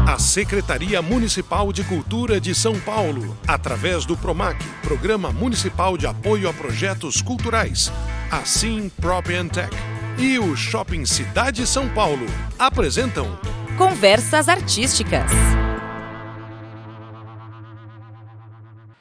A Secretaria Municipal de Cultura de São Paulo, através do PROMAC, Programa Municipal de Apoio a Projetos Culturais, a Sim Prop Tech e o Shopping Cidade São Paulo apresentam Conversas Artísticas.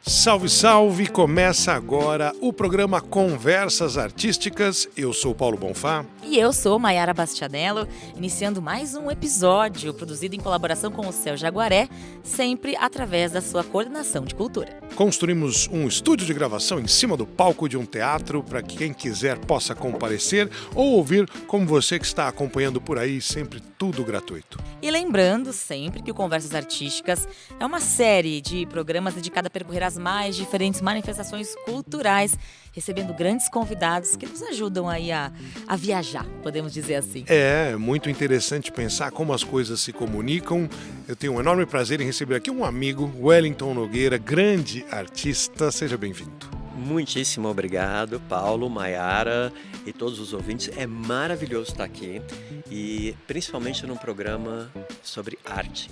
Salve, salve! Começa agora o programa Conversas Artísticas. Eu sou Paulo Bonfá. E eu sou Maiara Bastianello, iniciando mais um episódio produzido em colaboração com o Céu Jaguaré, sempre através da sua coordenação de cultura. Construímos um estúdio de gravação em cima do palco de um teatro para que quem quiser possa comparecer ou ouvir, como você que está acompanhando por aí, sempre tudo gratuito. E lembrando sempre que o Conversas Artísticas é uma série de programas dedicada a percorrer as mais diferentes manifestações culturais, recebendo grandes convidados que nos ajudam aí a viajar, podemos dizer assim. É muito interessante pensar como as coisas se comunicam. Eu tenho um enorme prazer em receber aqui um amigo, Wellington Nogueira, grande artista. Seja bem-vindo. Muitíssimo obrigado, Paulo, Maiara e todos os ouvintes. É maravilhoso estar aqui e principalmente num programa sobre arte.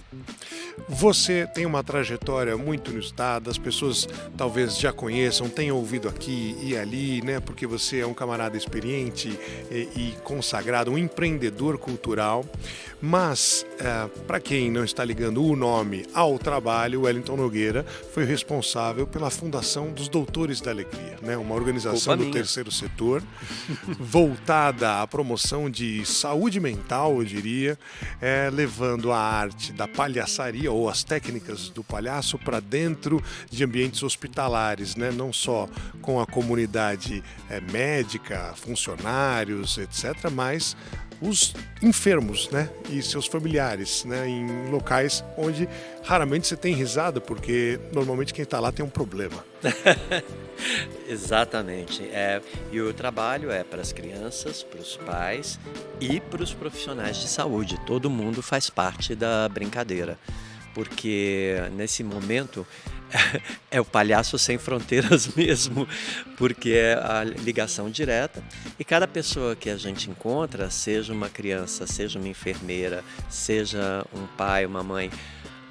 Você tem uma trajetória muito inusitada, as pessoas talvez já conheçam, tenham ouvido aqui e ali, né? Porque você é um camarada experiente e consagrado, um empreendedor cultural. Mas, para quem não está ligando o nome ao trabalho, Wellington Nogueira foi responsável pela fundação dos Doutores da Alegria, né? Uma organização do terceiro setor voltada à promoção de saúde mental, eu diria, levando a arte da palhaçaria ou as técnicas do palhaço para dentro de ambientes hospitalares, né? Não só com a comunidade médica, funcionários, etc., mas os enfermos, né, e seus familiares, né, em locais onde raramente você tem risada, porque normalmente quem está lá tem um problema. Exatamente. E o trabalho é para as crianças, para os pais e para os profissionais de saúde. Todo mundo faz parte da brincadeira, porque nesse momento é o palhaço sem fronteiras mesmo, porque é a ligação direta e cada pessoa que a gente encontra, seja uma criança, seja uma enfermeira, seja um pai, uma mãe,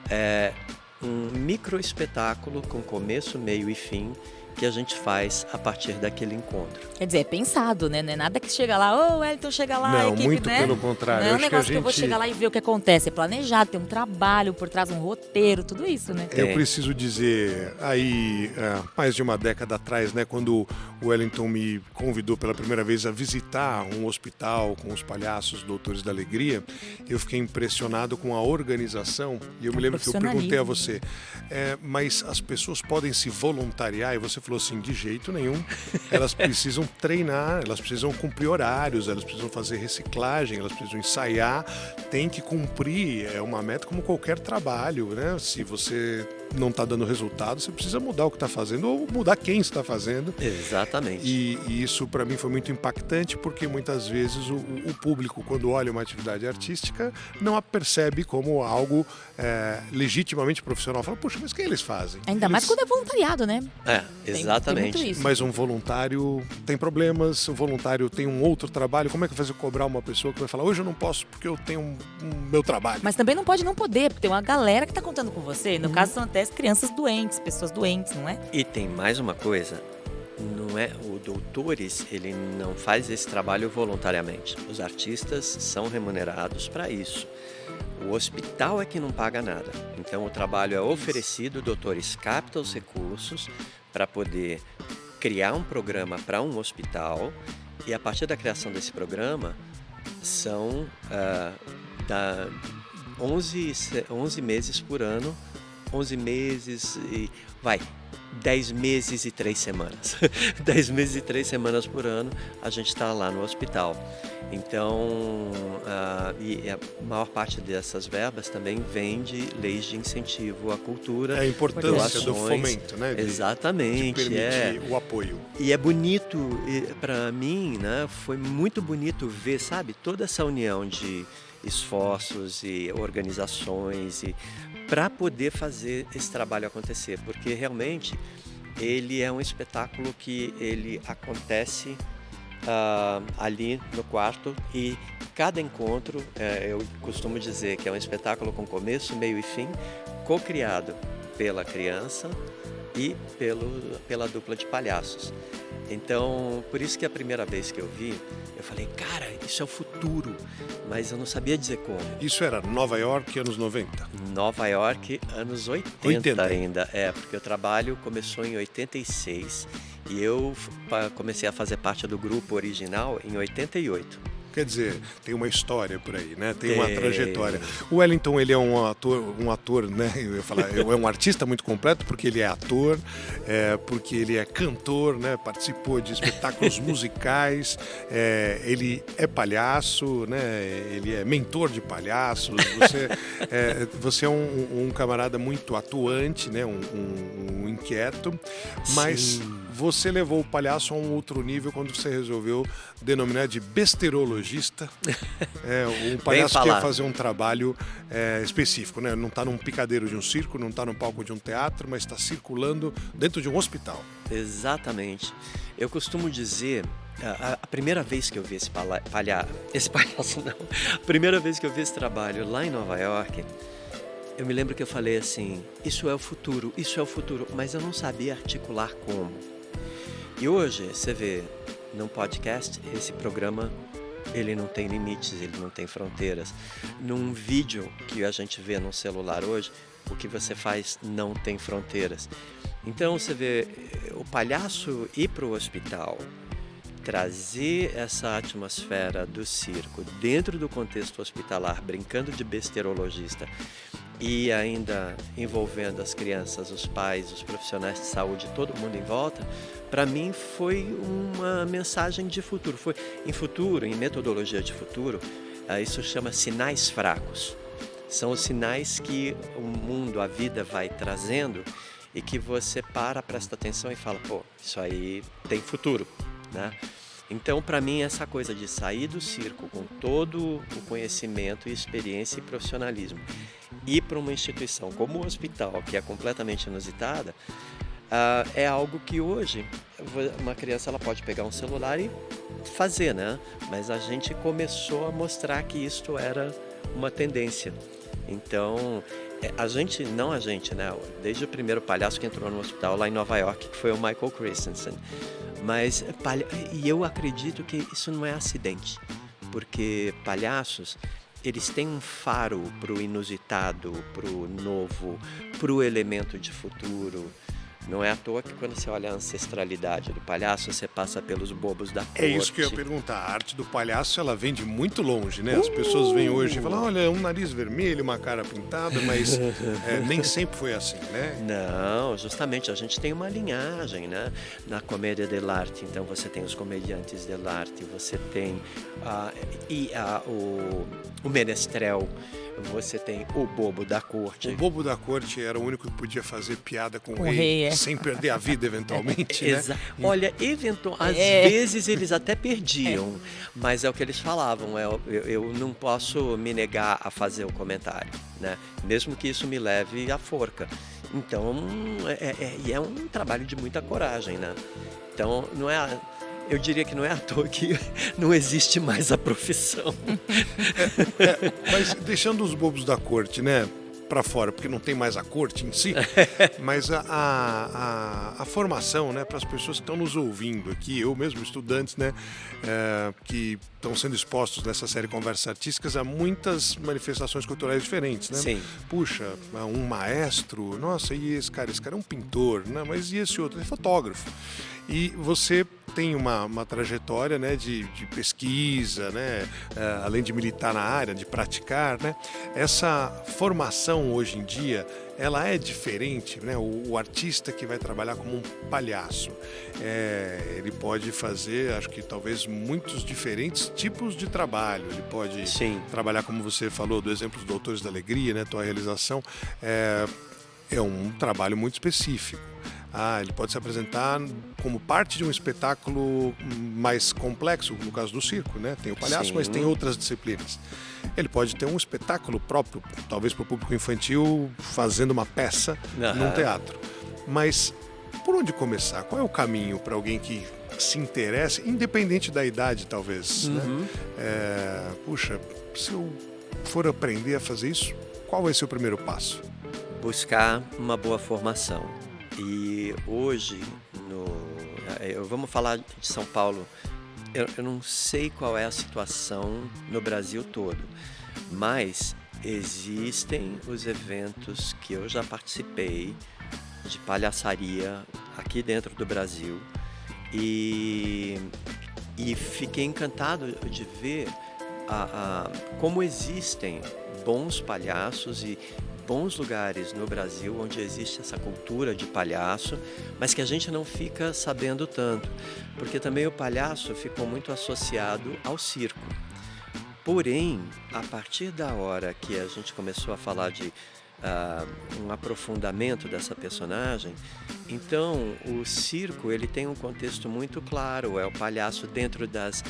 é um micro espetáculo com começo, meio e fim que a gente faz a partir daquele encontro. Quer dizer, é pensado, né? Não é nada que chega lá, Wellington, chega lá, não, a equipe, muito né? pelo contrário. Não é um Acho negócio que eu vou chegar lá e ver o que acontece. É planejado, tem um trabalho por trás, um roteiro, tudo isso, né? Eu preciso dizer, aí, mais de uma década atrás, né, quando o Wellington me convidou pela primeira vez a visitar um hospital com os palhaços Doutores da Alegria, eu fiquei impressionado com a organização e eu me lembro que eu perguntei a você, mas as pessoas podem se voluntariar? E você falou assim, de jeito nenhum, elas precisam treinar, elas precisam cumprir horários, elas precisam fazer reciclagem, elas precisam ensaiar, tem que cumprir, é uma meta como qualquer trabalho, né? Se você não está dando resultado, você precisa mudar o que está fazendo ou mudar quem está fazendo. Exatamente. E isso para mim foi muito impactante porque muitas vezes o público, quando olha uma atividade artística, não a percebe como algo legitimamente profissional. Fala, poxa, mas o que eles fazem? Ainda mais quando é voluntariado, né? Exatamente. Tem muito isso. Mas um voluntário tem problemas, o voluntário tem um outro trabalho. Como é que vai cobrar uma pessoa que vai falar, hoje eu não posso porque eu tenho um meu trabalho? Mas também não pode não poder, porque tem uma galera que está contando com você. No caso, são até crianças doentes, pessoas doentes, não é? E tem mais uma coisa, não é o Doutores, ele não faz esse trabalho voluntariamente. Os artistas são remunerados para isso. O hospital é que não paga nada. Então o trabalho é oferecido, o Doutores capta os recursos para poder criar um programa para um hospital e a partir da criação desse programa são 11 meses por ano, 11 meses e 10 meses e 3 semanas. 10 meses e 3 semanas por ano a gente está lá no hospital. Então, e a maior parte dessas verbas também vem de leis de incentivo à cultura. É a importância doações, do fomento, né? Exatamente. De permitir o apoio. E é bonito, para mim, né? Foi muito bonito ver, sabe, toda essa união de esforços e organizações e para poder fazer esse trabalho acontecer, porque realmente ele é um espetáculo que ele acontece ali no quarto, e cada encontro, eu costumo dizer que é um espetáculo com começo, meio e fim, co-criado pela criança e pela dupla de palhaços. Então, por isso que a primeira vez que eu vi, eu falei, cara, isso é o futuro, mas eu não sabia dizer como. Isso era Nova York, anos 90? Nova York, anos 80 ainda. Porque o trabalho começou em 86 e eu comecei a fazer parte do grupo original em 88. Quer dizer, tem uma história por aí, né? Tem uma trajetória. O Wellington, ele é um ator, né? Eu ia falar, é um artista muito completo, porque ele é ator, porque ele é cantor, né? Participou de espetáculos musicais, ele é palhaço, né? Ele é mentor de palhaços. Você é um camarada muito atuante, né? Um inquieto, mas Sim. Você levou o palhaço a um outro nível quando você resolveu denominar de besterologista. Um palhaço que ia fazer um trabalho específico, né? Não está num picadeiro de um circo, não está no palco de um teatro, mas está circulando dentro de um hospital. Exatamente. Eu costumo dizer, a primeira vez que eu vi esse palhaço não, a primeira vez que eu vi esse trabalho lá em Nova York, eu me lembro que eu falei assim, isso é o futuro, mas eu não sabia articular como. E hoje, você vê, num podcast, esse programa, ele não tem limites, ele não tem fronteiras. Num vídeo que a gente vê no celular hoje, o que você faz não tem fronteiras. Então, você vê, o palhaço ir para o hospital, trazer essa atmosfera do circo dentro do contexto hospitalar, brincando de besterologista, e ainda envolvendo as crianças, os pais, os profissionais de saúde, todo mundo em volta, para mim foi uma mensagem de futuro. Em metodologia de futuro, isso chama sinais fracos. São os sinais que o mundo, a vida vai trazendo e que você presta atenção e fala, pô, isso aí tem futuro, né? Então, para mim, essa coisa de sair do circo com todo o conhecimento, experiência e profissionalismo, ir para uma instituição como o hospital, que é completamente inusitada, é algo que hoje uma criança ela pode pegar um celular e fazer, né? Mas a gente começou a mostrar que isto era uma tendência. Então, né? Desde o primeiro palhaço que entrou no hospital lá em Nova York, que foi o Michael Christensen. E eu acredito que isso não é acidente, porque palhaços, eles têm um faro para o inusitado, para o novo, para o elemento de futuro. Não é à toa que quando você olha a ancestralidade do palhaço, você passa pelos bobos da corte. É isso que eu ia perguntar. A arte do palhaço, ela vem de muito longe, né? As pessoas vêm hoje e falam, olha, um nariz vermelho, uma cara pintada, mas nem sempre foi assim, né? Não, justamente, a gente tem uma linhagem, né? Na comédia dell'arte, então você tem os comediantes dell'arte, você tem o menestrel, você tem o bobo da corte. O bobo da corte era o único que podia fazer piada com o rei, sem perder a vida eventualmente, né? Olha, às vezes eles até perdiam, mas é o que eles falavam, eu não posso me negar a fazer o comentário, né? Mesmo que isso me leve à forca. Então, é um trabalho de muita coragem, né? Então, eu diria que não é à toa que não existe mais a profissão. Mas deixando os bobos da corte, né, para fora, porque não tem mais a corte em si, mas a formação, né, para as pessoas que estão nos ouvindo aqui, eu mesmo, estudantes, né, que estão sendo expostos nessa série Conversas Artísticas a muitas manifestações culturais diferentes, né? Sim. Puxa, um maestro, nossa, e esse cara é um pintor, né? Mas e esse outro? Ele é fotógrafo. E você tem uma trajetória, né, de pesquisa, né, além de militar na área, de praticar, né? Essa formação hoje em dia, ela é diferente, né? O artista que vai trabalhar como um palhaço, ele pode fazer, acho que talvez muitos diferentes tipos de trabalho. Ele pode trabalhar, como você falou, do exemplo dos Doutores da Alegria, né? Tua realização é um trabalho muito específico. Ele pode se apresentar como parte de um espetáculo mais complexo, no caso do circo, né? Tem o palhaço, mas tem outras disciplinas. Ele pode ter um espetáculo próprio, talvez para o público infantil, fazendo uma peça num teatro. Mas por onde começar? Qual é o caminho para alguém que se interesse, independente da idade, talvez, né? Puxa, se eu for aprender a fazer isso, qual vai ser o primeiro passo? Buscar uma boa formação. E hoje, vamos falar de São Paulo, eu não sei qual é a situação no Brasil todo, mas existem os eventos que eu já participei de palhaçaria aqui dentro do Brasil e fiquei encantado de ver como existem bons palhaços e bons lugares no Brasil onde existe essa cultura de palhaço, mas que a gente não fica sabendo tanto, porque também o palhaço ficou muito associado ao circo. Porém, a partir da hora que a gente começou a falar de um aprofundamento dessa personagem, então o circo ele tem um contexto muito claro, é o palhaço dentro das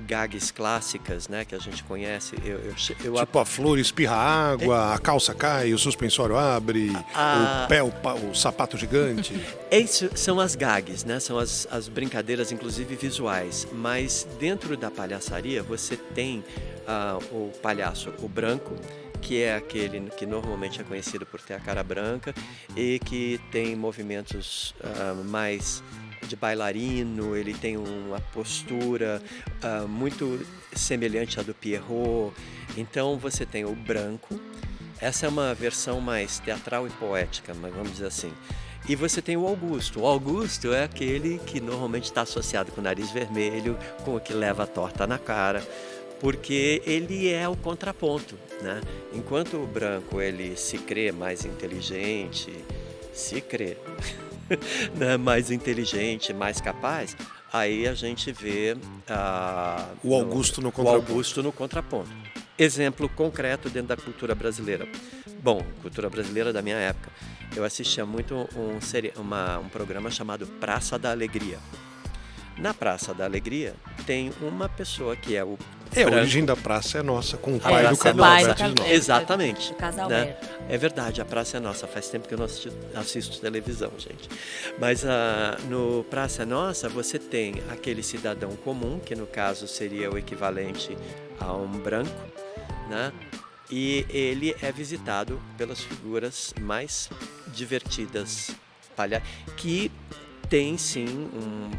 gags clássicas, né, que a gente conhece. Tipo a flor espirra água, a calça cai, o suspensório abre, o pé, o sapato gigante. Isso são as gags, né? São as brincadeiras, inclusive visuais. Mas dentro da palhaçaria você tem o palhaço, o branco, que é aquele que normalmente é conhecido por ter a cara branca e que tem movimentos mais de bailarino, ele tem uma postura muito semelhante à do Pierrot. Então você tem o branco, essa é uma versão mais teatral e poética, mas vamos dizer assim. E você tem o Augusto. O Augusto é aquele que normalmente está associado com o nariz vermelho, com o que leva a torta na cara, porque ele é o contraponto, né? Enquanto o branco ele se crê mais inteligente, né, mais inteligente, mais capaz, aí a gente vê o Augusto no contraponto. Exemplo concreto dentro da cultura brasileira. Bom, cultura brasileira da minha época. Eu assistia muito um programa chamado Praça da Alegria. Na Praça da Alegria tem uma pessoa que é o a origem da Praça é Nossa, com o pai do Carlos. Exatamente. O casal né? É verdade, a Praça é Nossa. Faz tempo que eu não assisto televisão, gente. Mas no Praça é Nossa você tem aquele cidadão comum, que no caso seria o equivalente a um branco, né? E ele é visitado pelas figuras mais divertidas, que tem sim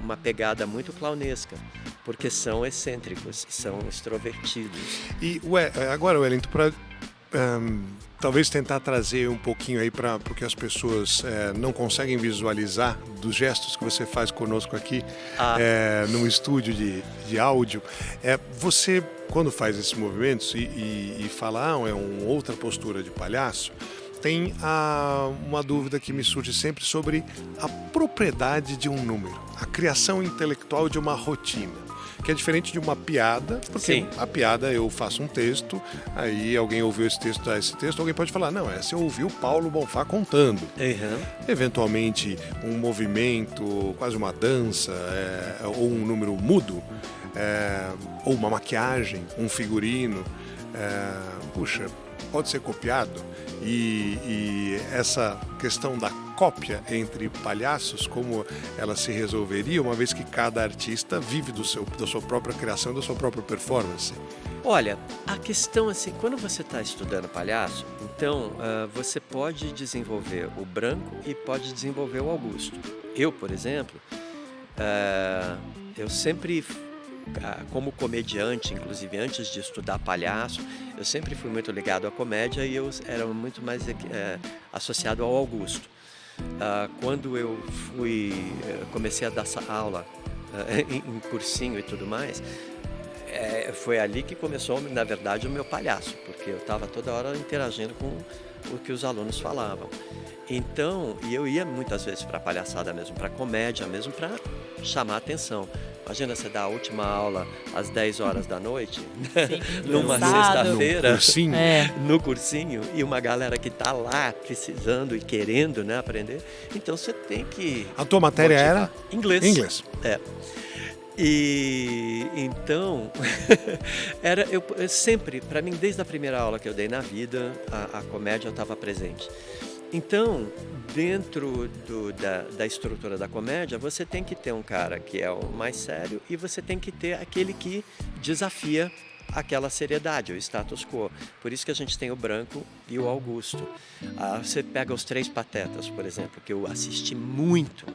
uma pegada muito clownesca, porque são excêntricos, são extrovertidos. E agora, Wellington, para talvez tentar trazer um pouquinho aí para o que as pessoas não conseguem visualizar dos gestos que você faz conosco aqui num estúdio de áudio, você, quando faz esses movimentos e fala, é uma outra postura de palhaço, tem uma dúvida que me surge sempre sobre a propriedade de um número, a criação intelectual de uma rotina, que é diferente de uma piada, porque Sim. A piada eu faço um texto, aí alguém ouviu esse texto, alguém pode falar, não, essa eu ouvi o Paulo Bonfá contando. Uhum. Eventualmente um movimento, quase uma dança, ou um número mudo, ou uma maquiagem, um figurino, puxa, pode ser copiado. E essa questão da cópia entre palhaços, como ela se resolveria, uma vez que cada artista vive da sua própria criação, da sua própria performance? Olha, a questão assim, quando você está estudando palhaço, então você pode desenvolver o branco e pode desenvolver o Augusto. Eu, por exemplo, eu sempre, como comediante, inclusive antes de estudar palhaço, eu sempre fui muito ligado à comédia e eu era muito mais associado ao Augusto. Quando eu comecei a dar essa aula em cursinho e tudo mais, foi ali que começou, na verdade, o meu palhaço, porque eu estava toda hora interagindo com o que os alunos falavam. Então, e eu ia muitas vezes para palhaçada mesmo, para comédia mesmo, para chamar a atenção. Imagina você dar a última aula às 10 horas da noite, numa sexta-feira, no cursinho, e uma galera que está lá precisando e querendo, né, aprender. Então você tem que... A tua matéria era? Inglês. E então, eu sempre, para mim, desde a primeira aula que eu dei na vida, a comédia estava presente. Então, dentro da estrutura da comédia, você tem que ter um cara que é o mais sério e você tem que ter aquele que desafia aquela seriedade, o status quo. Por isso que a gente tem o Branco e o Augusto. Você pega os Três Patetas, por exemplo, que eu assisti muito.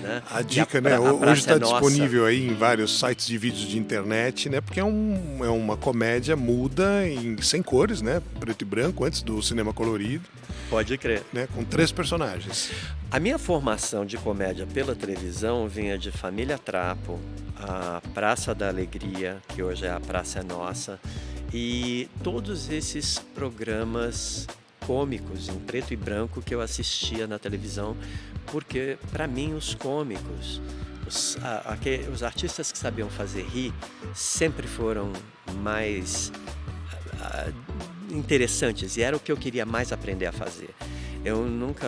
Né? A dica, né? Hoje está disponível aí em vários sites de vídeos de internet, né? Porque é uma comédia muda sem cores, né? Preto e branco, antes do cinema colorido. Pode crer. Né? Com 3 personagens. A minha formação de comédia pela televisão vinha de Família Trapo, a Praça da Alegria, que hoje é a Praça é Nossa, e todos esses programas cômicos em preto e branco que eu assistia na televisão, porque para mim os cômicos, os artistas que sabiam fazer rir sempre foram mais interessantes e era o que eu queria mais aprender a fazer. Eu nunca,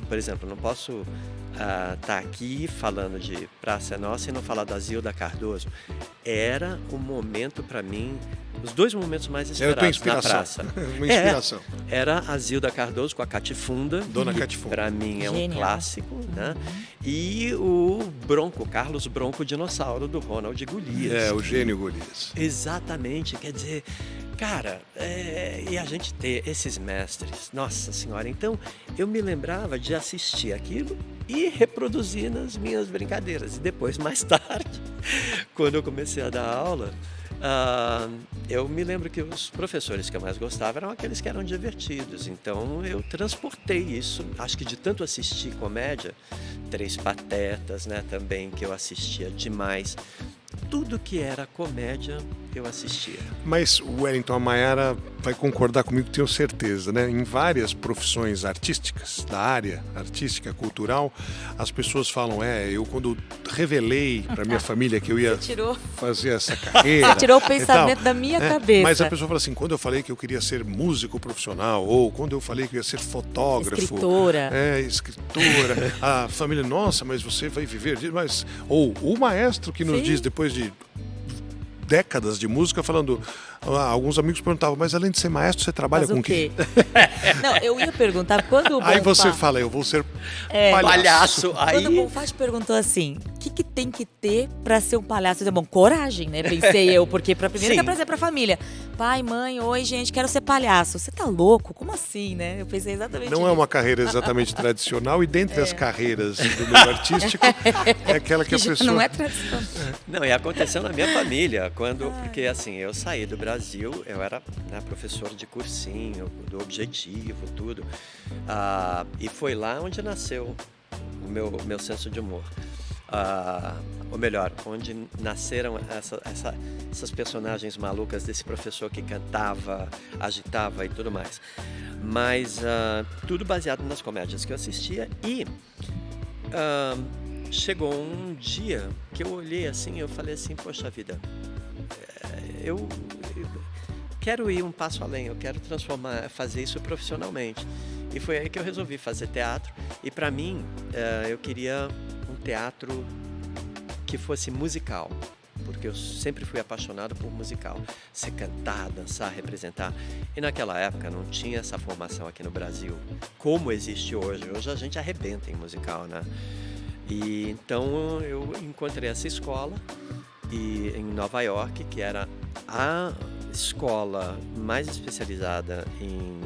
por exemplo, não posso estar aqui falando de Praça é Nossa e não falar da Zilda Cardoso. Era o momento para mim, os 2 momentos mais esperados na praça. Uma inspiração. Era a Zilda Cardoso com a Catifunda. Dona Catifunda. Para mim é Genial. um clássico, né? E o Bronco, Carlos Bronco Dinossauro, do Ronald Golias. O gênio Golias. Exatamente, quer dizer, cara, e a gente ter esses mestres, nossa senhora, então eu me lembrava de assistir aquilo e reproduzir nas minhas brincadeiras. E depois, mais tarde, quando eu comecei a dar aula, eu me lembro que os professores que eu mais gostava eram aqueles que eram divertidos. Então eu transportei isso, acho que de tanto assistir comédia, Três Patetas, né, também, que eu assistia demais. Tudo que era comédia, eu assistia. Mas o Wellington, a Mayara vai concordar comigo, tenho certeza, né? Em várias profissões artísticas, da área artística, cultural, as pessoas falam, eu quando revelei para minha família que eu ia fazer essa carreira... Você tirou o pensamento da minha cabeça. Mas a pessoa fala assim, quando eu falei que eu queria ser músico profissional, ou quando eu falei que eu ia ser fotógrafo... Escritora. Escritora. A família, nossa, mas você vai viver disso, mas... Ou o maestro que nos diz, depois de décadas de música, falando... alguns amigos perguntavam, mas além de ser maestro, você trabalha com o quê? Não, eu ia perguntar, quando o Bonfá... Aí você fala, eu vou ser palhaço. Quando o Bonfá te perguntou assim, o que tem que ter pra ser um palhaço? Bom, coragem, né? Pensei eu, porque primeiro que é pra dizer pra família, pai, mãe, oi, gente, quero ser palhaço. Você tá louco? Como assim, né? Eu pensei exatamente Não é uma carreira exatamente tradicional, e dentre as carreiras do mundo artístico, é aquela que a pessoa... Não é tradicional. Não, e aconteceu na minha família, porque assim, eu saí do Brasil, eu era professor de cursinho, do Objetivo, tudo, e foi lá onde nasceu o meu senso de humor. Ou melhor, onde nasceram essas personagens malucas desse professor que cantava, agitava e tudo mais. Mas tudo baseado nas comédias que eu assistia e chegou um dia que eu olhei assim e eu falei assim, poxa vida, eu quero ir um passo além, eu quero fazer isso profissionalmente. E foi aí que eu resolvi fazer teatro. E para mim, eu queria um teatro que fosse musical, porque eu sempre fui apaixonado por musical. Você cantar, dançar, representar. E naquela época não tinha essa formação aqui no Brasil, como existe hoje. Hoje a gente arrebenta em musical, né? E então eu encontrei essa escola em Nova York, que era a escola mais especializada em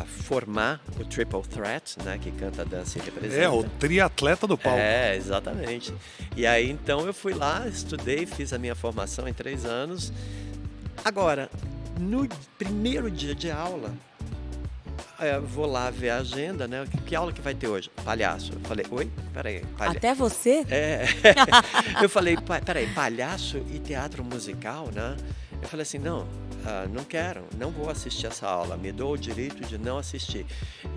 formar o Triple Threat, né, que canta, dança e representa. O triatleta do palco. Exatamente. E aí então eu fui lá, estudei, fiz a minha formação em 3 anos. Agora, no primeiro dia de aula, eu vou lá ver a agenda, né? Que aula que vai ter hoje? Palhaço. Eu falei, oi? Peraí. Até você? Eu falei, peraí, palhaço e teatro musical, né? Eu falei assim, não vou assistir essa aula, me dou o direito de não assistir.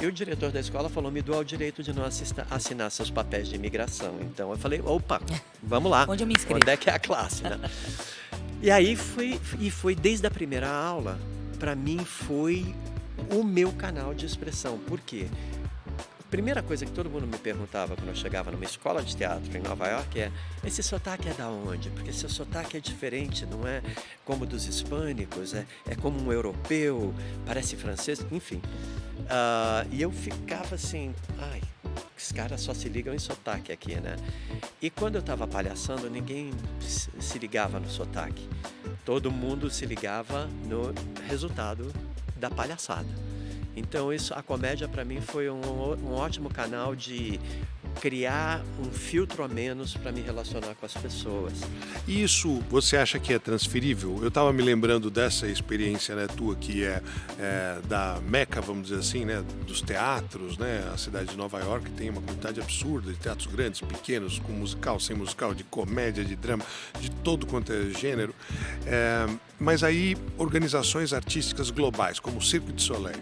E o diretor da escola falou, me dou o direito de não assinar seus papéis de imigração. Então eu falei, opa, vamos lá. Onde eu me inscrevo? Onde é que é a classe, né? E aí foi desde a primeira aula, para mim foi o meu canal de expressão. Por quê? primeira coisa que todo mundo me perguntava quando eu chegava numa escola de teatro em Nova York é: esse sotaque é da onde? Porque seu sotaque é diferente, não é como dos hispânicos, é como um europeu, parece francês, enfim. E eu ficava assim, ai, os caras só se ligam em sotaque aqui, né? E quando eu estava palhaçando, ninguém se ligava no sotaque. Todo mundo se ligava no resultado da palhaçada. Então a comédia para mim foi um ótimo canal de criar um filtro a menos para me relacionar com as pessoas. E isso você acha que é transferível? Eu estava me lembrando dessa experiência, né, tua, que é da Meca, vamos dizer assim, né, dos teatros, né? A cidade de Nova York tem uma quantidade absurda de teatros grandes, pequenos, com musical, sem musical, de comédia, de drama, de todo quanto é gênero. Mas aí organizações artísticas globais, como o Cirque du Soleil,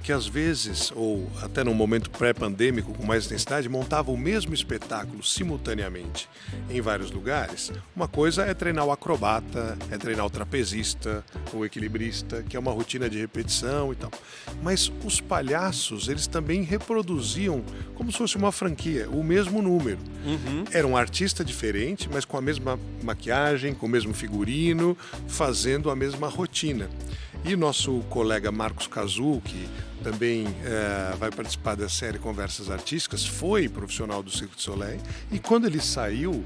que às vezes, ou até num momento pré-pandêmico com mais intensidade, montavam o mesmo espetáculo simultaneamente em vários lugares. Uma coisa é treinar o acrobata, é treinar o trapezista, o equilibrista, que é uma rotina de repetição e tal. Mas os palhaços, eles também reproduziam, como se fosse uma franquia, o mesmo número. Era um artista diferente, mas com a mesma maquiagem, com o mesmo figurino, fazendo a mesma rotina. E nosso colega Marcos Cazu, que também vai participar da série Conversas Artísticas, foi profissional do Cirque du Soleil, e quando ele saiu,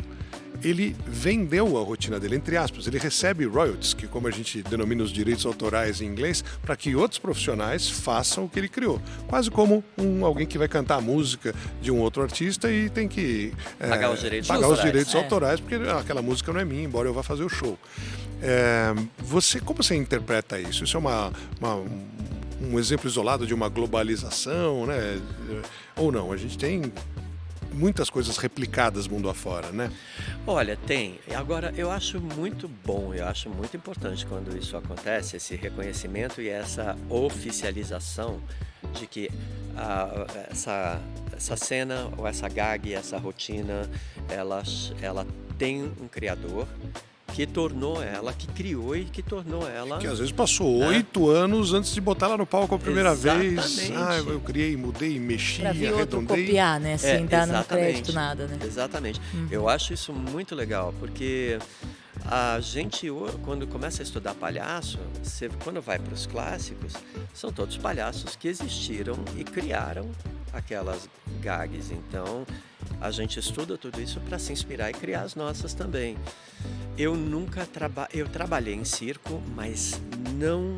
ele vendeu a rotina dele, entre aspas, ele recebe royalties, que como a gente denomina os direitos autorais em inglês, para que outros profissionais façam o que ele criou. Quase como alguém que vai cantar a música de um outro artista e tem que pagar os direitos autorais, porque aquela música não é minha, embora eu vá fazer o show. Como você interpreta isso? Isso é um exemplo isolado de uma globalização, né? Ou não? A gente tem muitas coisas replicadas mundo afora, né? Olha, tem. Agora, eu acho muito bom, eu acho muito importante quando isso acontece, esse reconhecimento e essa oficialização de que essa cena ou essa gag, essa rotina, ela tem um criador que tornou ela, que criou e que tornou ela... Que às vezes passou 8 anos antes de botar ela no palco a primeira vez. Eu criei, mudei, mexi, pra vir arredondei. Outro copiar, né? Sem dar no crédito nada, né? Exatamente. Eu acho isso muito legal, porque a gente, quando começa a estudar palhaço, quando vai para os clássicos, são todos palhaços que existiram e criaram aquelas gags. Então, a gente estuda tudo isso para se inspirar e criar as nossas também. Eu trabalhei em circo, mas não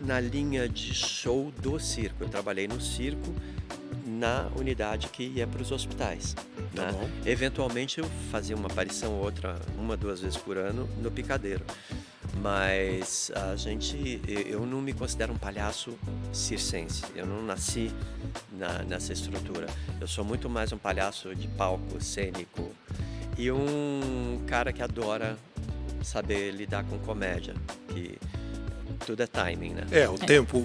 na linha de show do circo. Eu trabalhei no circo, na unidade que ia para os hospitais. Tá bom. Eventualmente eu fazia uma aparição ou outra, 1, 2 vezes por ano, no Picadeiro. Mas eu não me considero um palhaço circense. Eu não nasci nessa estrutura. Eu sou muito mais um palhaço de palco, cênico. E um cara que adora saber lidar com comédia. Que tudo é timing, né?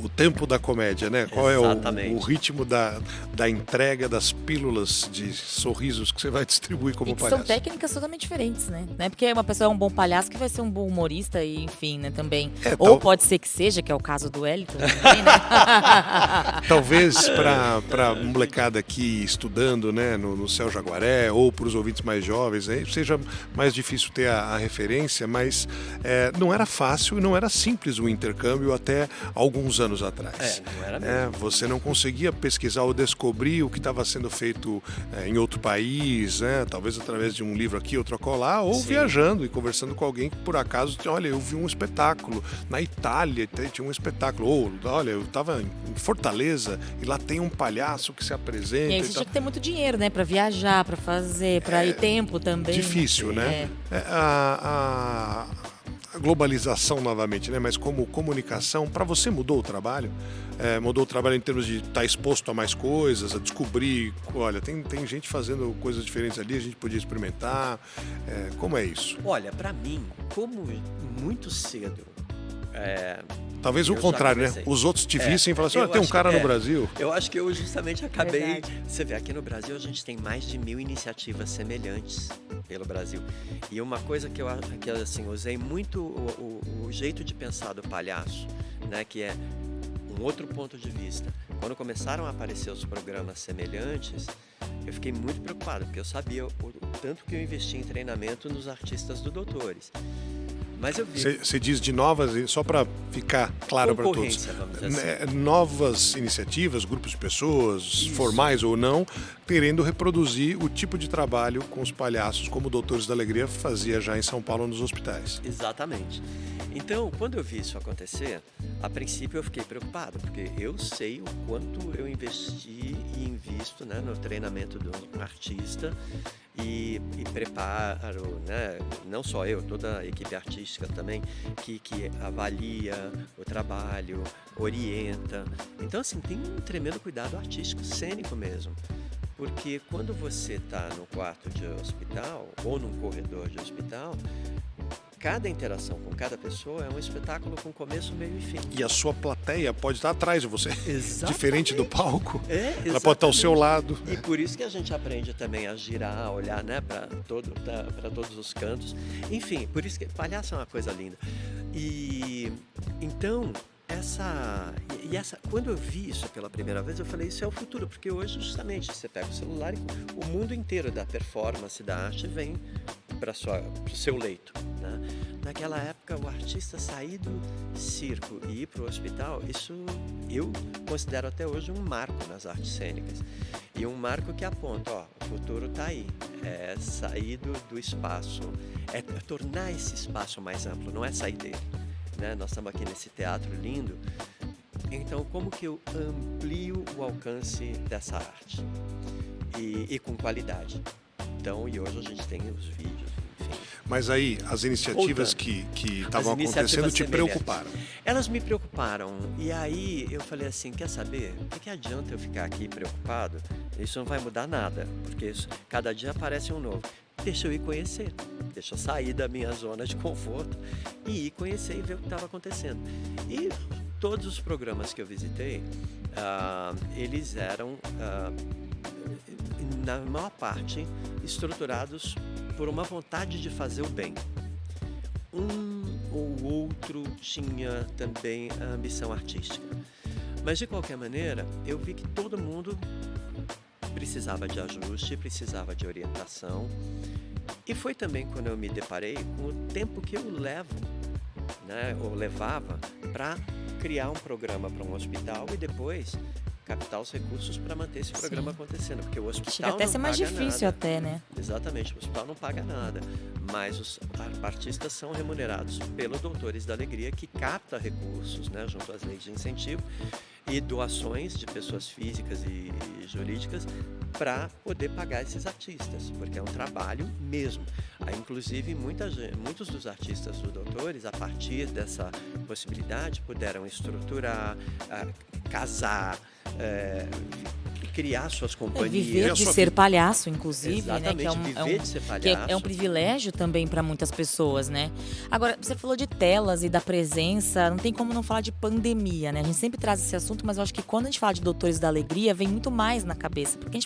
O tempo da comédia, né? Qual Exatamente. É o ritmo da entrega das pílulas de sorrisos que você vai distribuir como palhaço? São técnicas totalmente diferentes, né? Não é porque uma pessoa é um bom palhaço que vai ser um bom humorista e, enfim, né, também. Ou pode ser que seja, que é o caso do Wellington também, né? Talvez para molecada aqui estudando, né, no Céu Jaguaré, ou para os ouvintes mais jovens, aí seja mais difícil ter a referência, mas não era fácil e não era simples o intercâmbio até alguns anos atrás. Não era mesmo. Você não conseguia pesquisar ou descobrir o que estava sendo feito em outro país, né? Talvez através de um livro aqui, outro acolá, ou viajando e conversando com alguém que por acaso, olha, eu vi um espetáculo na Itália, tinha um espetáculo, ou olha, eu estava em Fortaleza e lá tem um palhaço que se apresenta. E aí você tinha que ter muito dinheiro, né? Para viajar, para fazer, para ir tempo também. Difícil, né? A globalização novamente, né? Mas como comunicação, para você mudou o trabalho? Mudou o trabalho em termos de estar exposto a mais coisas, a descobrir, olha, tem gente fazendo coisas diferentes ali, a gente podia experimentar. Como é isso? Olha, para mim, como muito cedo... Talvez o contrário, né? Os outros te vissem e falassem, olha, tem um cara no Brasil. Eu acho que eu justamente acabei... Verdade. Você vê, aqui no Brasil a gente tem mais de 1000 iniciativas semelhantes pelo Brasil. E uma coisa que eu usei muito o jeito de pensar do palhaço, né? Que é um outro ponto de vista. Quando começaram a aparecer os programas semelhantes, eu fiquei muito preocupado, porque eu sabia o tanto que eu investi em treinamento nos artistas do Doutores. Mas eu vi... Você diz de novas, só para ficar claro para todos, vamos dizer assim. Novas iniciativas, grupos de pessoas, Isso. formais ou não, querendo reproduzir o tipo de trabalho com os palhaços, como o Doutores da Alegria fazia já em São Paulo nos hospitais. Exatamente. Então, quando eu vi isso acontecer, a princípio eu fiquei preocupado, porque eu sei o quanto eu investi e invisto, né, no treinamento do artista e preparo, né, não só eu, toda a equipe artística também, que avalia o trabalho, orienta. Então, assim, tem um tremendo cuidado artístico, cênico mesmo. Porque quando você está no quarto de hospital ou num corredor de hospital, cada interação com cada pessoa é um espetáculo com começo, meio e fim. E a sua plateia pode estar atrás de você. Exatamente. Diferente do palco. Exatamente. Ela pode estar ao seu lado. E por isso que a gente aprende também a girar, a olhar, né, para todos os cantos. Enfim, por isso que palhaço é uma coisa linda. E então, quando eu vi isso pela primeira vez, eu falei, isso é o futuro, porque hoje justamente você pega o celular e o mundo inteiro da performance, da arte vem para o seu leito, né? Naquela época, o artista sair do circo e ir para o hospital, isso eu considero até hoje um marco nas artes cênicas. E um marco que aponta, o futuro está aí, é sair do espaço, é tornar esse espaço mais amplo, não é sair dele, né? Nós estamos aqui nesse teatro lindo, então como que eu amplio o alcance dessa arte e com qualidade? Então, e hoje a gente tem os vídeos, enfim. Mas aí, as iniciativas que estavam acontecendo te preocuparam? Elas me preocuparam. E aí eu falei assim, quer saber? O que adianta eu ficar aqui preocupado? Isso não vai mudar nada, porque cada dia aparece um novo. Deixa eu ir conhecer, deixa eu sair da minha zona de conforto e ir conhecer e ver o que estava acontecendo. E todos os programas que eu visitei, eles eram... na maior parte, estruturados por uma vontade de fazer o bem. Um ou outro tinha também a ambição artística. Mas, de qualquer maneira, eu vi que todo mundo precisava de ajuste, precisava de orientação. E foi também quando eu me deparei com o tempo que eu levo, né, ou levava, para criar um programa para um hospital e depois captar os recursos para manter esse programa acontecendo, porque o hospital chega até não ser mais paga difícil nada. até, né? Exatamente, o hospital não paga nada, mas os artistas são remunerados pelo Doutores da Alegria, que capta recursos, né, junto às leis de incentivo e doações de pessoas físicas e jurídicas para poder pagar esses artistas, porque é um trabalho mesmo. Aí, inclusive, muitos dos artistas do Doutores, a partir dessa possibilidade, puderam estruturar, casar, criar suas companhias. Viver de ser palhaço, inclusive, exatamente, né? viver de ser palhaço. Que é um privilégio também para muitas pessoas, né? Agora, você falou de telas e da presença, não tem como não falar de pandemia, né? A gente sempre traz esse assunto, mas eu acho que quando a gente fala de Doutores da Alegria, vem muito mais na cabeça, porque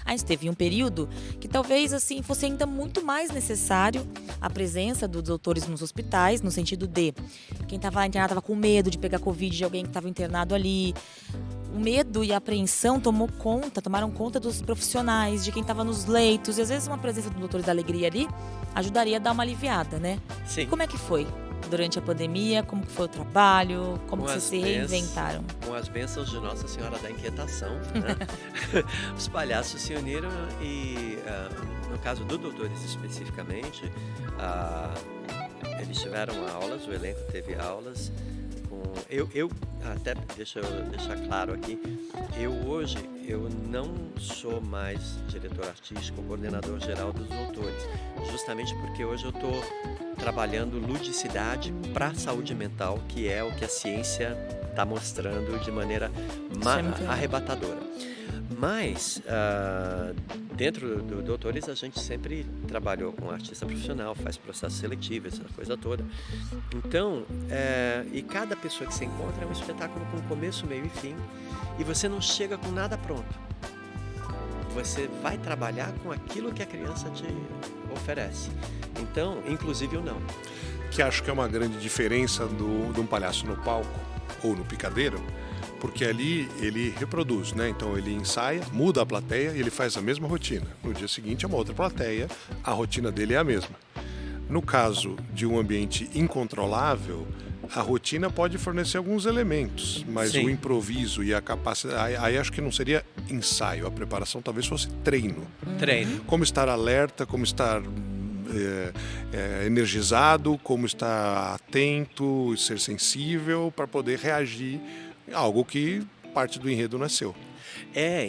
a gente teve um período que talvez, assim, fosse ainda muito mais necessário a presença dos doutores nos hospitais, no sentido de quem estava internado estava com medo de pegar Covid de alguém que estava internado ali. O medo e a apreensão tomaram conta dos profissionais, de quem estava nos leitos. E às vezes uma presença do Doutores da Alegria ali ajudaria a dar uma aliviada, né? Sim. E como é que foi durante a pandemia? Como que foi o trabalho? Como que vocês se reinventaram? Com as bênçãos de Nossa Senhora da Inquietação, né? Os palhaços se uniram e, no caso do Doutores especificamente, eles tiveram aulas, o elenco teve aulas. Eu até deixa eu deixar claro aqui, hoje eu não sou mais diretor artístico, coordenador geral dos Doutores, justamente porque hoje eu estou trabalhando ludicidade para a saúde mental, que é o que a ciência está mostrando de maneira arrebatadora. Mas, dentro do Doutores, a gente sempre trabalhou com artista profissional, faz processo seletivo, essa coisa toda. Então, e cada pessoa que você encontra é um espetáculo com começo, meio e fim, e você não chega com nada pronto. Você vai trabalhar com aquilo que a criança te oferece. Então, inclusive o não. Que acho que é uma grande diferença de um palhaço no palco ou no picadeiro porque ali ele reproduz, né? Então ele ensaia, muda a plateia e ele faz a mesma rotina. No dia seguinte é uma outra plateia, a rotina dele é a mesma. No caso de um ambiente incontrolável, a rotina pode fornecer alguns elementos, mas Sim. o improviso e a capacidade... Aí acho que não seria ensaio, a preparação talvez fosse treino. Treino. Como estar alerta, como estar energizado, como estar atento, ser sensível para poder reagir a algo que parte do enredo não é seu.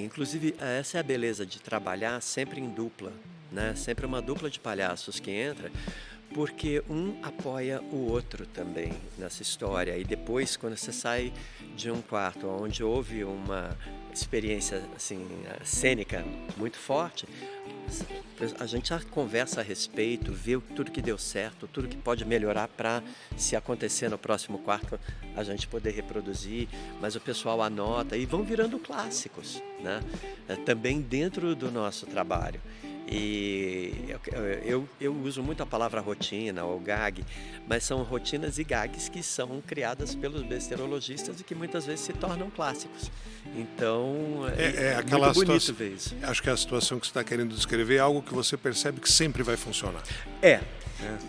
Inclusive, essa é a beleza de trabalhar sempre em dupla, né? Sempre uma dupla de palhaços que entra, porque um apoia o outro também nessa história. E depois, quando você sai de um quarto onde houve uma experiência assim, cênica muito forte, a gente já conversa a respeito, vê tudo que deu certo, tudo que pode melhorar para, se acontecer no próximo quarto, a gente poder reproduzir, mas o pessoal anota e vão virando clássicos, né? Também dentro do nosso trabalho. E eu uso muito a palavra rotina ou gag, mas são rotinas e gags que são criadas pelos besterologistas e que muitas vezes se tornam clássicos. Então, é aquela muito bonito situação, ver isso. acho que a situação que você está querendo descrever é algo que você percebe que sempre vai funcionar.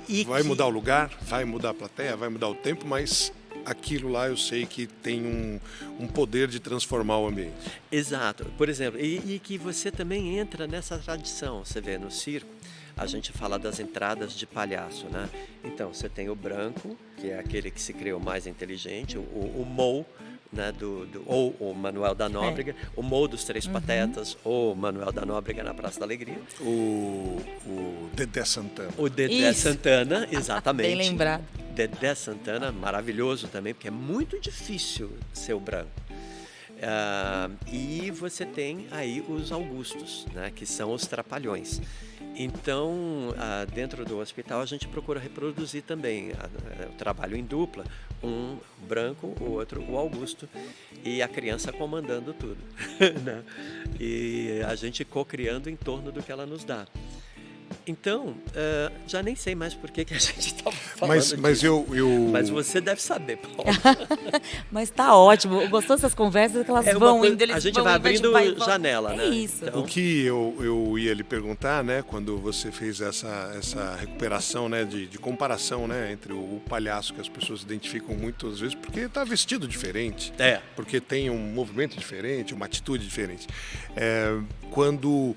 E Vai mudar o lugar, vai mudar a plateia, vai mudar o tempo, mas aquilo lá eu sei que tem um poder de transformar o ambiente. Exato. Por exemplo, e que você também entra nessa tradição. Você vê no circo, a gente fala das entradas de palhaço, né? Então, você tem o branco, que é aquele que se criou mais inteligente, o Mou, né, ou o Manuel da Nóbrega, o Mou dos Três Patetas, ou o Manuel da Nóbrega na Praça da Alegria. O Dedé Santana. O Dedé Isso. Santana, exatamente. Bem lembrado. Dedé Santana, maravilhoso também, porque é muito difícil ser o branco. E você tem aí os Augustos, né, que são os Trapalhões. Então, dentro do hospital, a gente procura reproduzir também o trabalho em dupla, um branco, o outro o Augusto, e a criança comandando tudo, né? E a gente co-criando em torno do que ela nos dá. Então, já nem sei mais por que a gente estava falando Mas disso. eu... Mas você deve saber, Paulo. Mas tá ótimo. Gostou dessas conversas que elas vão indo, eles a gente vão, vai e vai, abrindo vai, janela, né? É isso. Então, O que eu ia lhe perguntar, né, quando você fez essa recuperação, né, de comparação, né, entre o palhaço que as pessoas identificam muitas vezes porque está vestido diferente, porque tem um movimento diferente, uma atitude diferente. Quando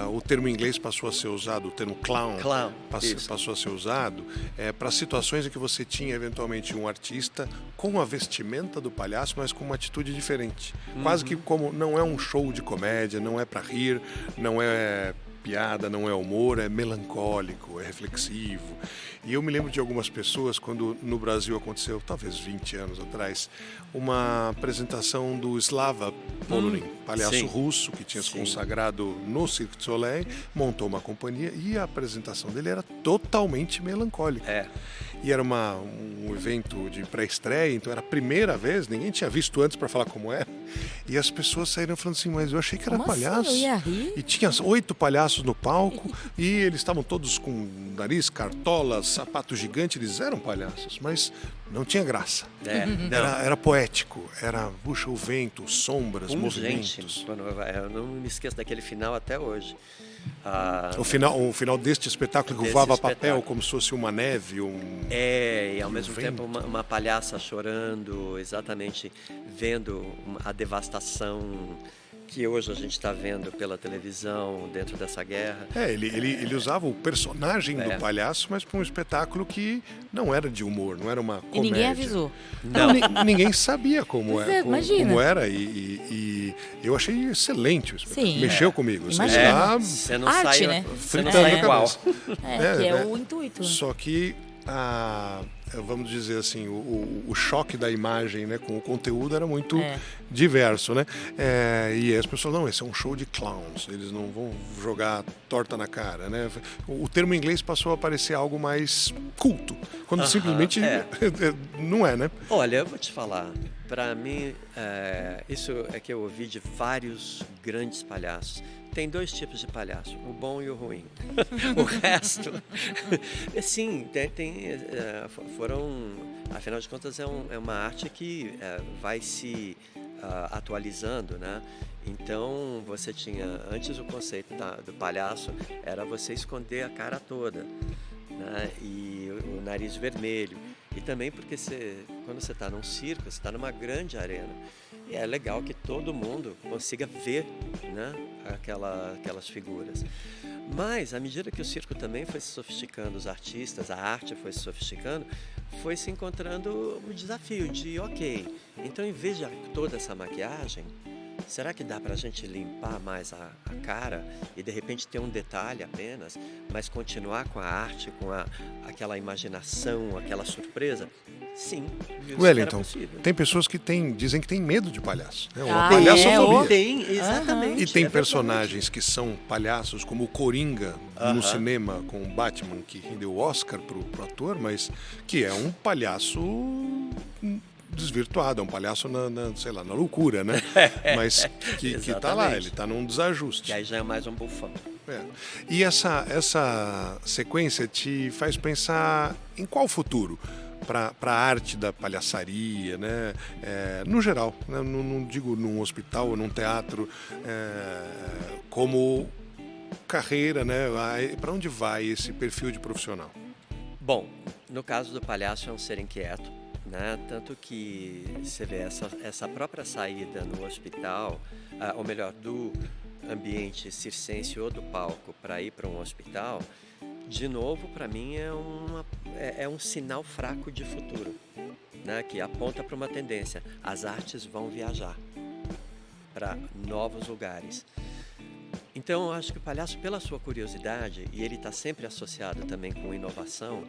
o termo em inglês passou a ser usado, o termo clown passou a ser usado, para situações em que você tinha eventualmente um artista com a vestimenta do palhaço, mas com uma atitude diferente. Quase que como não é um show de comédia, não é para rir, não é piada, não é humor, é melancólico, é reflexivo. E eu me lembro de algumas pessoas, quando no Brasil aconteceu, talvez 20 anos atrás, uma apresentação do Slava Polonin, palhaço russo que tinha se consagrado no Cirque du Soleil, montou uma companhia e a apresentação dele era totalmente melancólica. E era um evento de pré-estreia, então era a primeira vez, ninguém tinha visto antes para falar como era. E as pessoas saíram falando assim, mas eu achei que era palhaço. Assim? Eu ia rir? E tinha 8 palhaços no palco e eles estavam todos com nariz, cartolas, sapato gigante, eles eram palhaços, mas não tinha graça. Era poético, era, puxa, o vento, sombras, movimentos. Gente, eu não me esqueço daquele final até hoje. O final deste espetáculo que voava papel como se fosse uma neve. E ao mesmo tempo uma palhaça chorando, exatamente vendo a devastação que hoje a gente está vendo pela televisão dentro dessa guerra. Ele usava o personagem do palhaço, mas para um espetáculo que não era de humor, não era uma comédia. E ninguém avisou. Ninguém sabia como era e eu achei excelente o espetáculo. Sim, mexeu comigo. Você não arte, sai, né? Você não Fritando sai a igual. cabeça. Que é o intuito. Só que vamos dizer assim, o choque da imagem, né, com o conteúdo era muito diverso, né? E as pessoas, não, esse é um show de clowns, eles não vão jogar torta na cara, né? O termo em inglês passou a parecer algo mais culto, quando simplesmente não é, né? Olha, eu vou te falar, para mim, isso é que eu ouvi de vários grandes palhaços. Tem 2 tipos de palhaço, o bom e o ruim. O resto, sim, foram, afinal de contas, é uma arte que vai se atualizando, né? Então você tinha, antes o conceito do palhaço era você esconder a cara toda, né? E o nariz vermelho. E também porque quando você está num circo, você está numa grande arena. E é legal que todo mundo consiga ver, né, aquelas figuras. Mas, à medida que o circo também foi se sofisticando, os artistas, a arte foi se sofisticando, foi se encontrando o desafio de, ok, então em vez de toda essa maquiagem, será que dá para a gente limpar mais a cara e de repente ter um detalhe apenas, mas continuar com a arte, com aquela imaginação, aquela surpresa? Sim, viu, Wellington, era possível. tem pessoas que dizem que têm medo de palhaço. Né? Uma Ah, palhaçofobia. Tem, exatamente. E tem é personagens que são palhaços, como o Coringa no cinema com o Batman, que rendeu o Oscar pro ator, mas que é um palhaço desvirtuado, é um palhaço sei lá, na loucura, né? Mas que tá lá, ele tá num desajuste. Que aí já é mais um bufão. É. E essa sequência te faz pensar em qual futuro para a arte da palhaçaria, né? No geral, né? Não digo num hospital ou num teatro, como carreira, né? Para onde vai esse perfil de profissional? Bom, no caso do palhaço é um ser inquieto, né? Tanto que você vê essa própria saída no hospital, ou melhor, do ambiente circense ou do palco para ir para um hospital, de novo, para mim é um sinal fraco de futuro, né? Que aponta para uma tendência. As artes vão viajar para novos lugares. Então, eu acho que o palhaço, pela sua curiosidade, e ele está sempre associado também com inovação,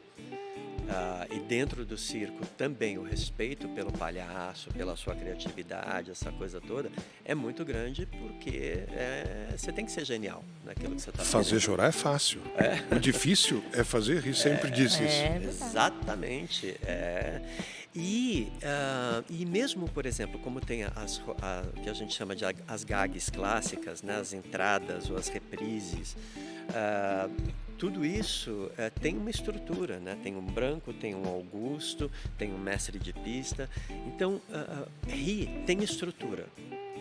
e dentro do circo também o respeito pelo palhaço, pela sua criatividade, essa coisa toda, é muito grande porque você tem que ser genial naquilo que você está fazendo. Fazer chorar é fácil. O difícil é fazer rir, sempre disse isso. Exatamente. E mesmo, por exemplo, como tem o que a gente chama de as gags clássicas, né, as entradas ou as reprises, tudo isso tem uma estrutura, né? Tem um Branco, tem um Augusto, tem um mestre de pista. Então, rir tem estrutura.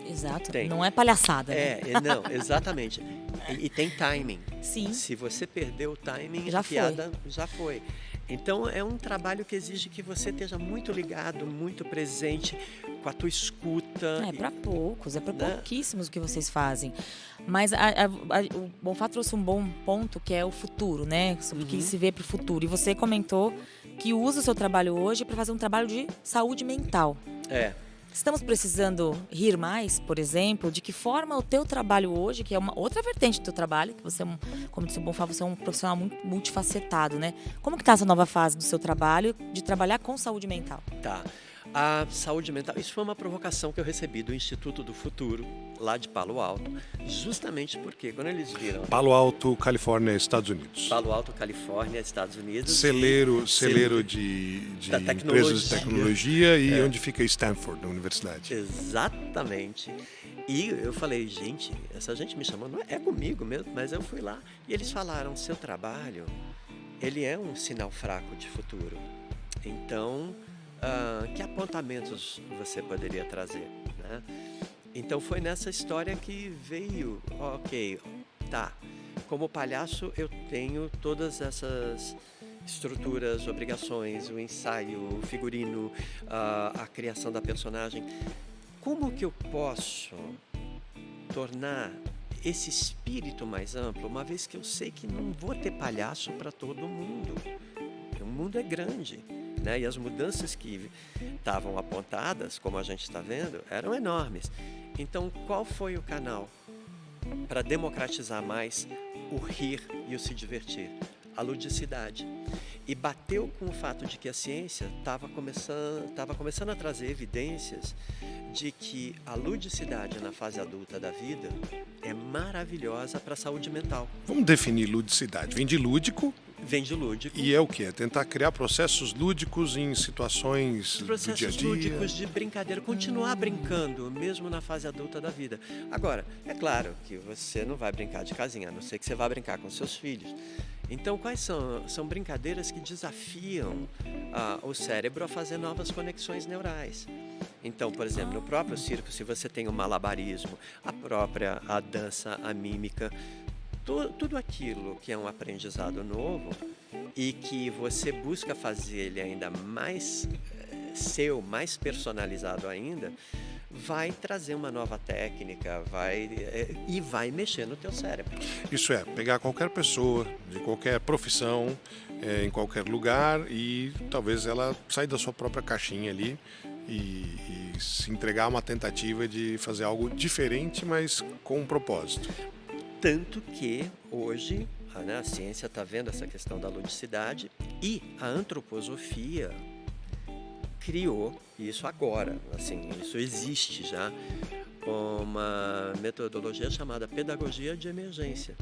Exato, Tem. não é palhaçada. Né? Não, exatamente. E tem timing. Sim. Se você perdeu o timing, Já a piada já foi. Então, é um trabalho que exige que você esteja muito ligado, muito presente, com a tua escuta. É para poucos, para né? pouquíssimos o que vocês fazem. Mas o Bonfá trouxe um bom ponto, que é o futuro, né? Sobre o que se vê para o futuro. E você comentou que usa o seu trabalho hoje para fazer um trabalho de saúde mental. Estamos precisando rir mais, por exemplo? De que forma o teu trabalho hoje, que é uma outra vertente do teu trabalho, que você, como disse o Bonfá, você é um profissional muito multifacetado, né? Como que está essa nova fase do seu trabalho de trabalhar com saúde mental? Tá. A saúde mental, isso foi uma provocação que eu recebi do Instituto do Futuro, lá de Palo Alto, justamente porque quando eles viram... Palo Alto, Califórnia, Estados Unidos. Palo Alto, Califórnia, Estados Unidos. Celeiro de empresas de tecnologia e onde fica Stanford, a universidade. Exatamente. E eu falei, gente, essa gente me chamou, não é comigo mesmo, mas eu fui lá. E eles falaram, seu trabalho, ele é um sinal fraco de futuro. Então... que apontamentos você poderia trazer, né? Então foi nessa história que veio, ok, tá, como palhaço eu tenho todas essas estruturas, obrigações, o ensaio, o figurino, a criação da personagem. Como que eu posso tornar esse espírito mais amplo, uma vez que eu sei que não vou ter palhaço para todo mundo? O mundo é grande. Né? E as mudanças que estavam apontadas, como a gente está vendo, eram enormes. Então, qual foi o canal para democratizar mais o rir e o se divertir? A ludicidade. E bateu com o fato de que a ciência estava começando a trazer evidências de que a ludicidade na fase adulta da vida é maravilhosa para a saúde mental. Vamos definir ludicidade. Vem de lúdico. Vem de lúdico. E é o quê? É tentar criar processos lúdicos em situações do dia a dia. Processos lúdicos de brincadeira. Continuar brincando, mesmo na fase adulta da vida. Agora, é claro que você não vai brincar de casinha, a não ser que você vá brincar com seus filhos. Então, quais são? São brincadeiras que desafiam o cérebro a fazer novas conexões neurais. Então, por exemplo, no próprio circo, se você tem o malabarismo, a dança, a mímica, tudo aquilo que é um aprendizado novo e que você busca fazer ele ainda mais mais personalizado ainda, vai trazer uma nova técnica, e vai mexer no teu cérebro. Isso é, pegar qualquer pessoa, de qualquer profissão, em qualquer lugar e talvez ela saia da sua própria caixinha ali e se entregar a uma tentativa de fazer algo diferente, mas com um propósito. Tanto que hoje a ciência está vendo essa questão da ludicidade e a antroposofia criou isso agora, assim, isso existe já, uma metodologia chamada pedagogia de emergência,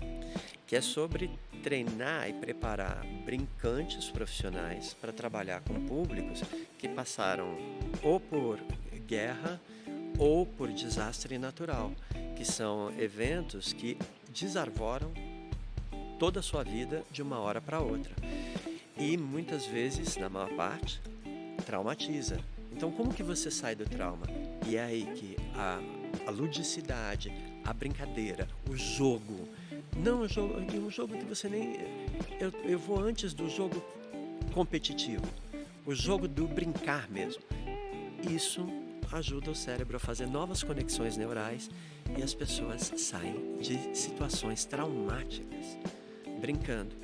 que é sobre treinar e preparar brincantes profissionais para trabalhar com públicos que passaram ou por guerra ou por desastre natural, que são eventos que desarvoram toda a sua vida de uma hora para outra. E muitas vezes, na maior parte, traumatiza. Então, como que você sai do trauma? E é aí que a ludicidade, a brincadeira, o jogo, não o jogo, e um jogo que você nem... Eu vou antes do jogo competitivo, o jogo do brincar mesmo. Isso ajuda o cérebro a fazer novas conexões neurais e as pessoas saem de situações traumáticas brincando.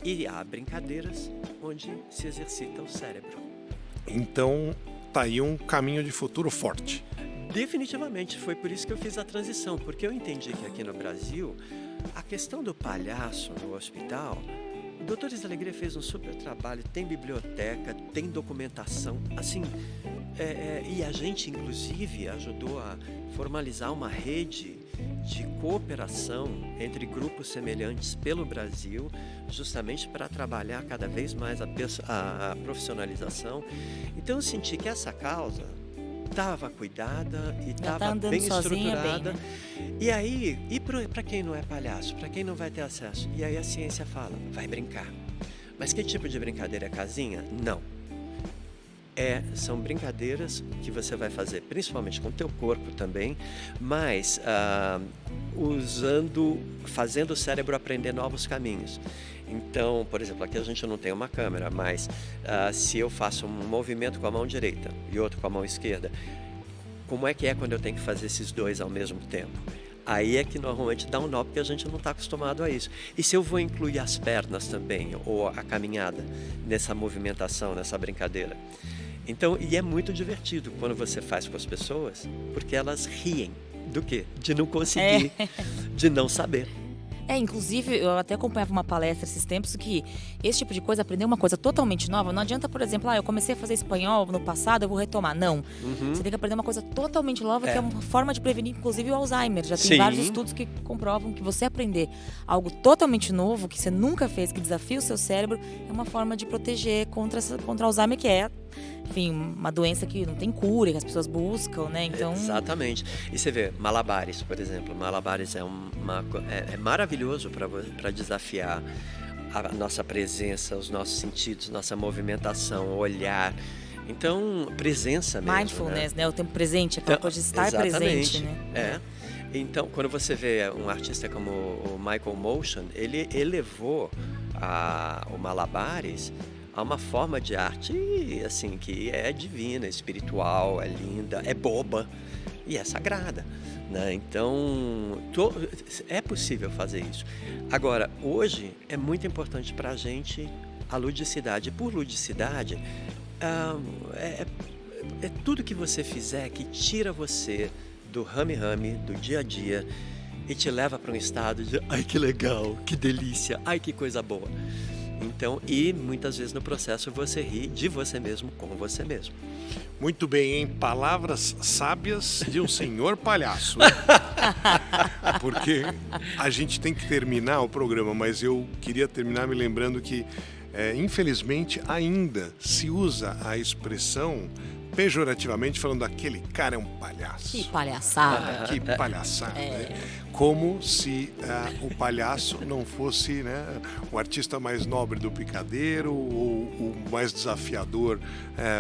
E há brincadeiras onde se exercita o cérebro. Então, tá aí um caminho de futuro forte. Definitivamente, foi por isso que eu fiz a transição, porque eu entendi que aqui no Brasil, a questão do palhaço no hospital, o Doutores da Alegria fez um super trabalho, tem biblioteca, tem documentação, assim, e a gente, inclusive, ajudou a formalizar uma rede de cooperação entre grupos semelhantes pelo Brasil, justamente para trabalhar cada vez mais a profissionalização. Então eu senti que essa causa estava cuidada e estava bem estruturada. Bem, né? E aí, para quem não é palhaço, para quem não vai ter acesso? E aí a ciência fala, vai brincar. Mas que tipo de brincadeira é casinha? Não. São brincadeiras que você vai fazer, principalmente com o teu corpo também, mas fazendo o cérebro aprender novos caminhos. Então, por exemplo, aqui a gente não tem uma câmera, mas se eu faço um movimento com a mão direita e outro com a mão esquerda, como é quando eu tenho que fazer esses dois ao mesmo tempo? Aí é que normalmente dá um nó, porque a gente não está acostumado a isso. E se eu vou incluir as pernas também, ou a caminhada, nessa movimentação, nessa brincadeira? Então, e é muito divertido quando você faz com as pessoas, porque elas riem do quê? De não conseguir, de não saber. Inclusive, eu até acompanhava uma palestra esses tempos que esse tipo de coisa, aprender uma coisa totalmente nova, não adianta, por exemplo, eu comecei a fazer espanhol no passado, eu vou retomar. Não. Você tem que aprender uma coisa totalmente nova, que é uma forma de prevenir, inclusive, o Alzheimer. Já tem vários estudos que comprovam que você aprender algo totalmente novo, que você nunca fez, que desafia o seu cérebro, é uma forma de proteger contra Alzheimer, que é, enfim, uma doença que não tem cura, que as pessoas buscam, né? Então... Exatamente. E você vê, malabares, por exemplo. Malabares é maravilhoso para desafiar a nossa presença, os nossos sentidos, nossa movimentação, olhar. Então, presença mesmo. Mindfulness, né? O tempo presente, aquela coisa de estar presente, né? Então, quando você vê um artista como o Michael Motion, ele elevou o malabares a uma forma de arte, assim, que é divina, espiritual, é linda, é boba e é sagrada, né? Então, é possível fazer isso. Agora, hoje é muito importante para a gente a ludicidade. E por ludicidade, é tudo que você fizer que tira você do rame-rame, do dia a dia, e te leva para um estado de ai, que legal, que delícia, ai, que coisa boa. Então, e muitas vezes no processo você ri de você mesmo com você mesmo. Muito bem, hein? Palavras sábias de um senhor palhaço. Porque a gente tem que terminar o programa, mas eu queria terminar me lembrando que, infelizmente, ainda se usa a expressão pejorativamente falando, aquele cara é um palhaço. Que palhaçada. Que palhaçada, né? Como se o palhaço não fosse, né, o artista mais nobre do picadeiro ou o mais desafiador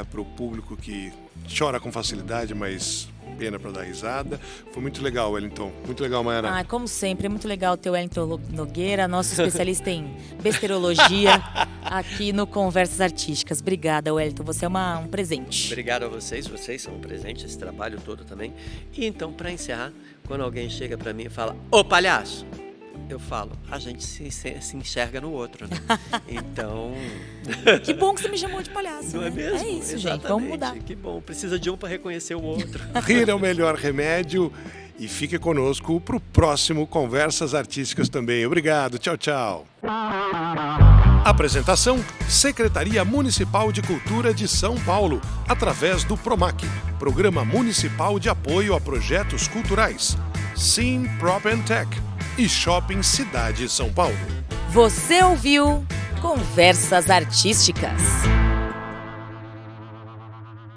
para o público que chora com facilidade, mas pena para dar risada. Foi muito legal, Wellington. Muito legal, Mayara. Como sempre, é muito legal ter o Wellington Nogueira, nosso especialista em besterologia, aqui no Conversas Artísticas. Obrigada, Wellington. Você é um presente. Obrigado a vocês são um presente, esse trabalho todo também. E então, para encerrar, quando alguém chega para mim e fala, ô palhaço, eu falo, a gente se enxerga no outro, né? Então... Que bom que você me chamou de palhaço, não né? é mesmo? É isso, exatamente. Gente, vamos mudar. Que bom, precisa de um para reconhecer o outro. Rir é o melhor remédio e fique conosco para o próximo Conversas Artísticas também. Obrigado, tchau, tchau. Apresentação: Secretaria Municipal de Cultura de São Paulo, através do PROMAC, Programa Municipal de Apoio a Projetos Culturais, Sim Prop Tech e Shopping Cidade São Paulo. Você ouviu Conversas Artísticas.